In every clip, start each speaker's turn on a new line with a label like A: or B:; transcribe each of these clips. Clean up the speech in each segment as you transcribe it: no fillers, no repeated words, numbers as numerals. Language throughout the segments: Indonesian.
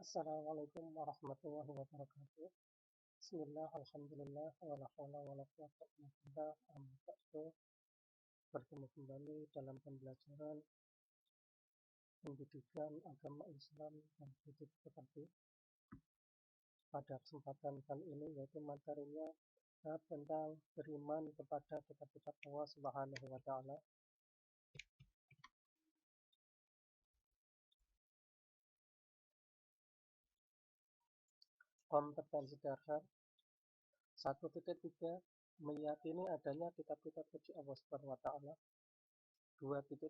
A: Assalamualaikum warahmatullahi wabarakatuh. Bismillah, alhamdulillah, wala haula wala quwwata illa billah, amma ba'du. Bertemu kembali dalam pembelajaran pendidikan agama Islam dan hidup berbakti. Pada kesempatan kali ini yaitu materinya tentang beriman kepada kitab-kitab Allah Subhanahu wa taala. Kompetensi dasar 1.3 meyakini adanya kitab-kitab suci Allah Subhanahu wa taala. 2.3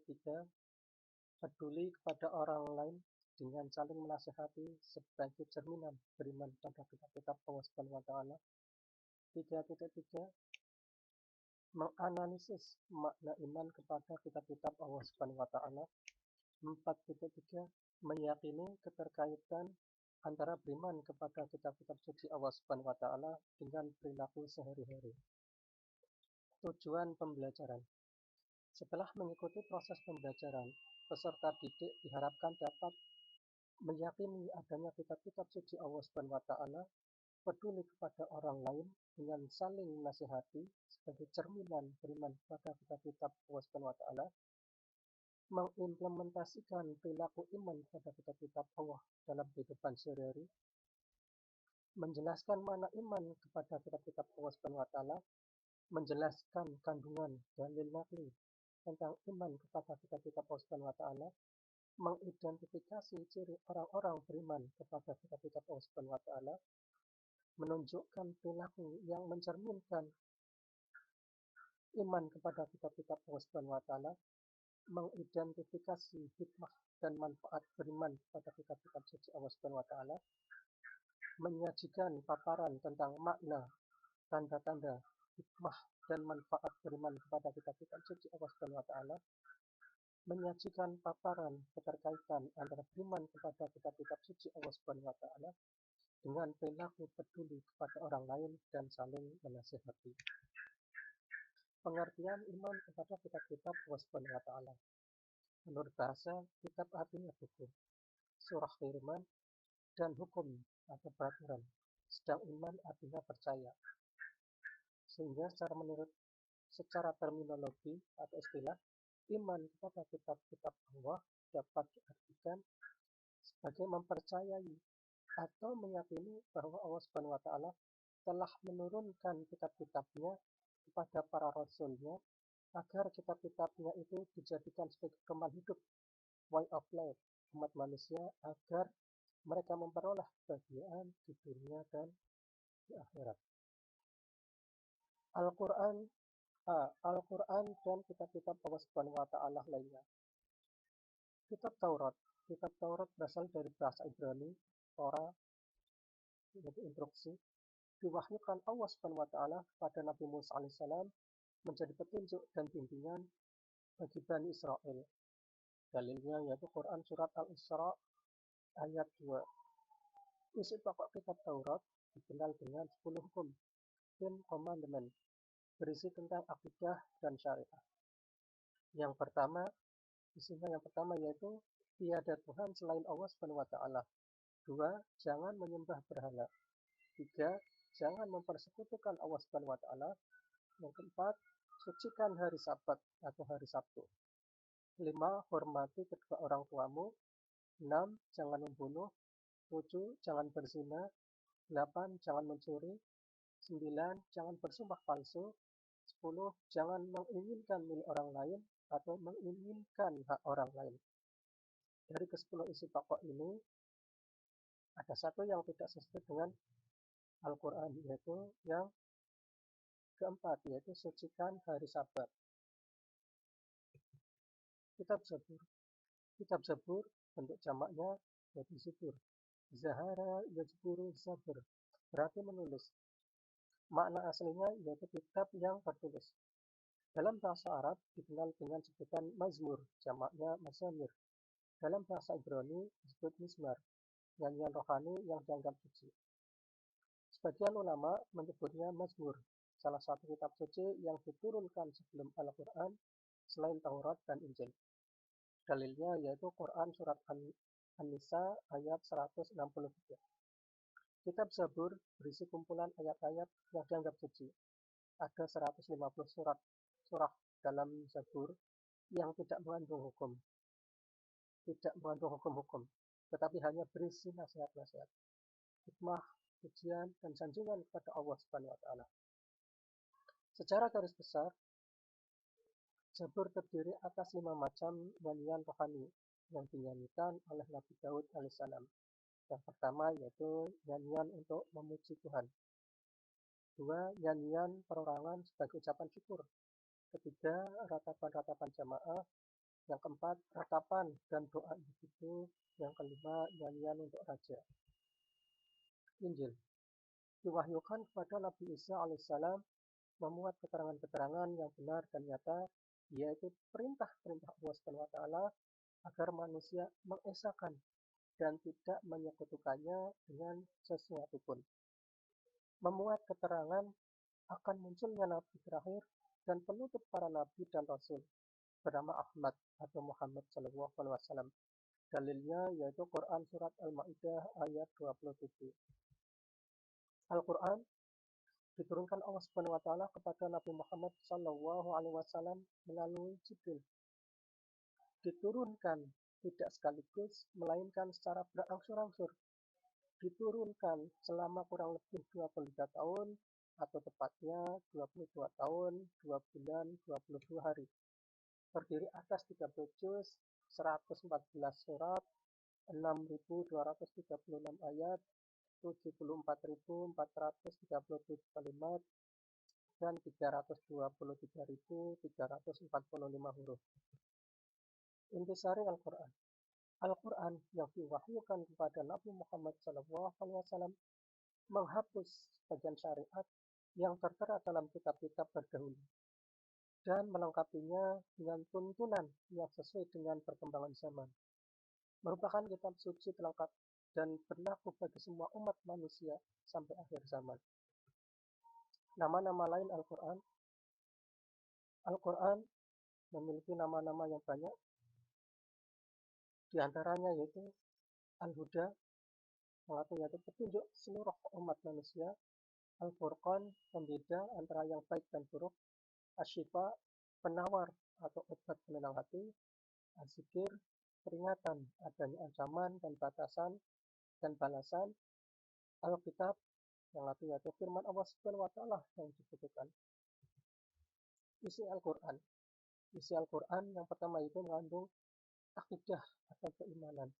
A: peduli kepada orang lain dengan saling menasihati sebagai cerminan beriman pada kitab-kitab Allah Subhanahu wa taala. 3.3 menganalisis makna iman kepada kitab-kitab Allah Subhanahu wa taala. 4.3 meyakini keterkaitan antara beriman kepada kitab-kitab suci Allah Subhanahu wa taala dengan perilaku sehari-hari. Tujuan pembelajaran. Setelah mengikuti proses pembelajaran, peserta didik diharapkan dapat meyakini adanya kitab-kitab suci Allah Subhanahu wa taala, peduli kepada orang lain dengan saling menasihati sebagai cerminan beriman kepada kitab-kitab Allah Subhanahu wa taala, mengimplementasikan perilaku iman kepada kitab-kitab Allah dalam kehidupan sehari-hari, menjelaskan makna iman kepada kitab-kitab Allah Subhanahu wa taala, menjelaskan kandungan dalil nakli tentang iman kepada kitab-kitab Allah Subhanahu wa taala, mengidentifikasi ciri orang-orang beriman kepada kitab-kitab Allah Subhanahu wa taala, menunjukkan perilaku yang mencerminkan iman kepada kitab-kitab Allah Subhanahu wa taala, mengidentifikasi hikmah dan manfaat beriman kepada kitab-kitab suci Allah Subhanahu wa taala, menyajikan paparan tentang makna, tanda-tanda, hikmah dan manfaat beriman kepada kitab-kitab suci Allah Subhanahu wa taala, menyajikan paparan keterkaitan antara beriman kepada kitab-kitab suci Allah Subhanahu wa taala dengan perilaku peduli kepada orang lain dan saling menasihati. Pengertian iman kepada kitab-kitab Allah Subhanahu wa taala. Menurut bahasa, kitab artinya buku, surah firman, dan hukum atau peraturan. Sedang iman artinya percaya. Sehingga secara terminologi atau istilah, iman kepada kitab-kitab Allah dapat diartikan sebagai mempercayai atau meyakini bahwa Allah Subhanahu wa taala telah menurunkan kitab-kitabnya kepada para rasulnya agar kitab-kitabnya itu dijadikan sebagai pedoman hidup, way of life umat manusia agar mereka memperoleh kebahagiaan di dunia dan di akhirat. Al-Quran dan kitab-kitab Allah Subhanahu wa taala lainnya. Kitab Taurat berasal dari bahasa Ibrani, Torah, yaitu instruksi, diwahyukan Allah Subhanahu wa taala kepada Nabi Musa alaihissalam menjadi petunjuk dan bimbingan bagi Bani Israel. Dalilnya yaitu Quran surat Al-Isra ayat 2. Isi pokok kitab Taurat dikenal dengan 10 hukum, 10 commandment, berisi tentang akidah dan syariah. Isinya yang pertama yaitu tiada Tuhan selain Allah Subhanahu wa taala. 2. Jangan menyembah berhala. 3. Jangan mempersekutukan Allah Subhanahu wa taala. Yang keempat, sucikan hari Sabat atau hari Sabtu. 5. Hormati kedua orang tuamu. 6. Jangan membunuh. 7. Jangan berzina. 8. Jangan mencuri. 9. Jangan bersumpah palsu. 10. Jangan menginginkan milik orang lain atau menginginkan hak orang lain. Dari ke-10 isi pokok ini, ada satu yang tidak sesuai dengan Al-Quran, yaitu yang keempat, yaitu sucikan hari Sabat. Kitab Zabur bentuk jamaknya yaitu zubur. Zahara yazburu zabur, berarti menulis. Makna aslinya yaitu kitab yang bertulis. Dalam bahasa Arab dikenal dengan sebutan mazmur, jamaknya mazamir. Dalam bahasa Ibrani disebut mizmar, nyanyian rohani yang dianggap suci. Sebagian ulama menyebutnya mazmur, salah satu kitab suci yang diturunkan sebelum Al-Quran selain Taurat dan Injil. Dalilnya yaitu Quran surat An-Nisa ayat 163. Kitab Zabur berisi kumpulan ayat-ayat yang dianggap suci. Ada 150 surah dalam Zabur yang tidak mengandung hukum, tetapi hanya berisi nasihat-nasihat, hikmah, pujian, dan sanjungan kepada Allah Subhanahu wa taala. Secara garis besar, Zabur terdiri atas 5 macam nyanyian rohani yang dinyanyikan oleh Nabi Daud alaihissalam. Yang pertama yaitu nyanyian untuk memuji Tuhan. 2. Nyanyian perorangan sebagai ucapan syukur. Ketiga, ratapan-ratapan jamaah. Yang keempat, ratapan dan doa individu. Yang kelima, nyanyian untuk raja. Injil diwahyukan kepada Nabi Isa alaihissalam memuat keterangan-keterangan yang benar dan nyata, yaitu perintah-perintah Allah Subhanahu wa taala agar manusia mengesahkan dan tidak menyekutukannya dengan sesuatu pun. Memuat keterangan akan munculnya nabi terakhir dan penutup para nabi dan rasul bernama Ahmad atau Muhammad SAW. Dalilnya yaitu Quran surat Al-Maidah ayat 27. Al-Quran diturunkan Allah Subhanahu wa taala kepada Nabi Muhammad SAW melalui Jibril. Diturunkan tidak sekaligus, melainkan secara berangsur-angsur. Diturunkan selama kurang lebih 23 tahun, atau tepatnya 22 tahun, 2 bulan, 22 hari. Terdiri atas 30 juz, 114 surat, 6.236 ayat, 74.437 kalimat, dan 323.345 huruf. Intisari Al-Quran. Al-Quran yang diwahyukan kepada Nabi Muhammad SAW menghapus sebagian syariat yang tertera dalam kitab-kitab terdahulu dan melengkapinya dengan tuntunan yang sesuai dengan perkembangan zaman. Merupakan kitab suci pelengkap dan berlaku bagi semua umat manusia sampai akhir zaman. Nama-nama lain Al-Quran. Al-Quran memiliki nama-nama yang banyak, di antaranya yaitu Al-Huda, yaitu petunjuk seluruh umat manusia. Al-Furqan, pembeda antara yang baik dan buruk. Asy-Syifa, penawar atau obat penenang hati. Az-Zikir, peringatan adanya ancaman dan batasan dan balasan. Al-Kitab, yang yaitu firman Allah Subhanahu wa taala yang dibutuhkan. Isi Al-Quran. Isi Al-Quran yang pertama itu mengandung akidah atau keimanan.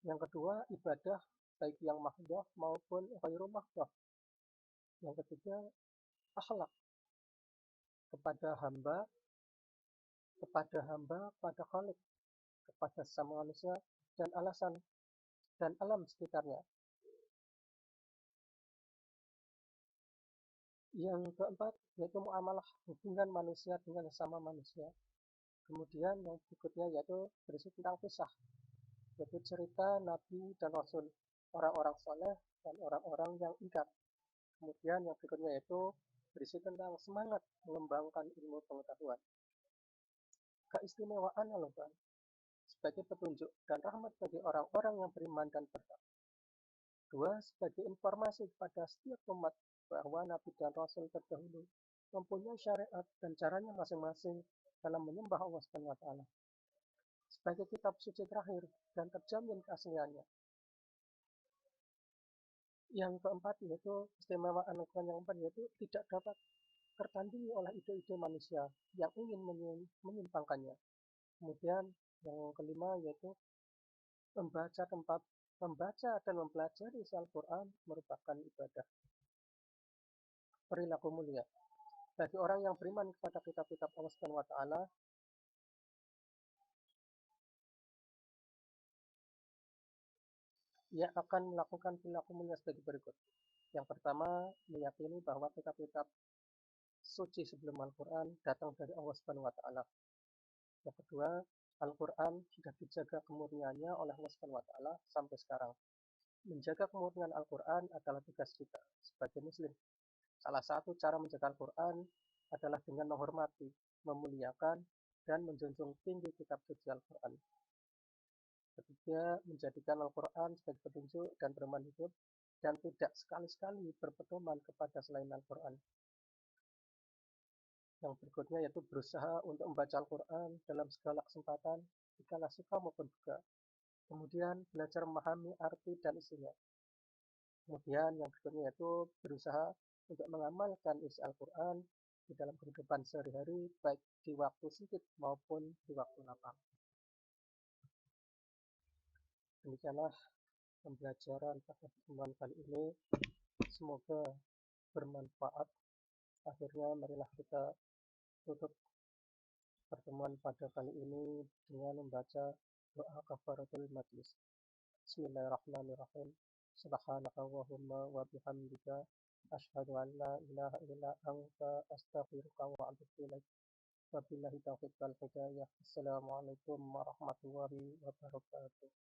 A: Yang kedua, ibadah baik yang mahdhah maupun ghairu mahdhah. Yang ketiga, akhlak kepada hamba, pada Khalik, kepada sesama manusia dan alasan dan alam sekitarnya. Yang keempat yaitu muamalah, hubungan manusia dengan sesama manusia. Kemudian yang berikutnya yaitu berisi tentang kisah, yaitu cerita Nabi dan Rasul, orang-orang soleh dan orang-orang yang ingkar. Kemudian yang berikutnya yaitu berisi tentang semangat mengembangkan ilmu pengetahuan. Keistimewaan Al-Quran sebagai petunjuk dan rahmat bagi orang-orang yang beriman dan bertakwa. 2. Sebagai informasi kepada setiap umat bahwa Nabi dan Rasul terdahulu mempunyai syariat dan caranya masing-masing dalam menyembah Allah Subhanahu wa taala. Sebagai kitab suci terakhir dan terjamin keasliannya. Yang keempat yaitu istimewaan Al-Quran yang keempat yaitu tidak dapat tertandingi oleh ide-ide manusia yang ingin menyimpangkannya. Kemudian yang kelima yaitu membaca dan mempelajari Al-Quran merupakan ibadah. Perilaku mulia. Bagi orang yang beriman kepada kitab-kitab Allah Subhanahu wa taala, ia akan melakukan perilaku mulia sebagai berikut. Yang pertama, meyakini bahwa kitab-kitab suci sebelum Al-Quran datang dari Allah Subhanahu wa taala. Yang kedua, Al-Quran sudah dijaga kemurniannya oleh Allah Subhanahu wa taala sampai sekarang. Menjaga kemurnian Al-Quran adalah tugas kita sebagai muslim. Salah satu cara menjaga Al-Quran adalah dengan menghormati, memuliakan, dan menjunjung tinggi kitab suci Al-Quran. Ketiga, menjadikan Al-Quran sebagai petunjuk dan pedoman hidup dan tidak sekali-sekali berpedoman kepada selain Al-Quran. Yang berikutnya yaitu berusaha untuk membaca Al-Quran dalam segala kesempatan, dikala suka maupun duka. Kemudian belajar memahami arti dan isinya. Kemudian yang berikutnya yaitu berusaha untuk mengamalkan isi Al-Quran di dalam kehidupan sehari-hari, baik di waktu singkat maupun di waktu lapang. Demikianlah pembelajaran pada pertemuan kali ini. Semoga bermanfaat. Akhirnya marilah kita tutup pertemuan pada kali ini dengan membaca doa kafaratul majlis. Bismillahirrahmanirrahim. Subhanaka Allahumma wa bihamdika asyhadu an la ilaha illa anta astaghfiruka wa atubu ilaik. Wabillahi taufiq wal hidayah. Assalamualaikum warahmatullahi wabarakatuh.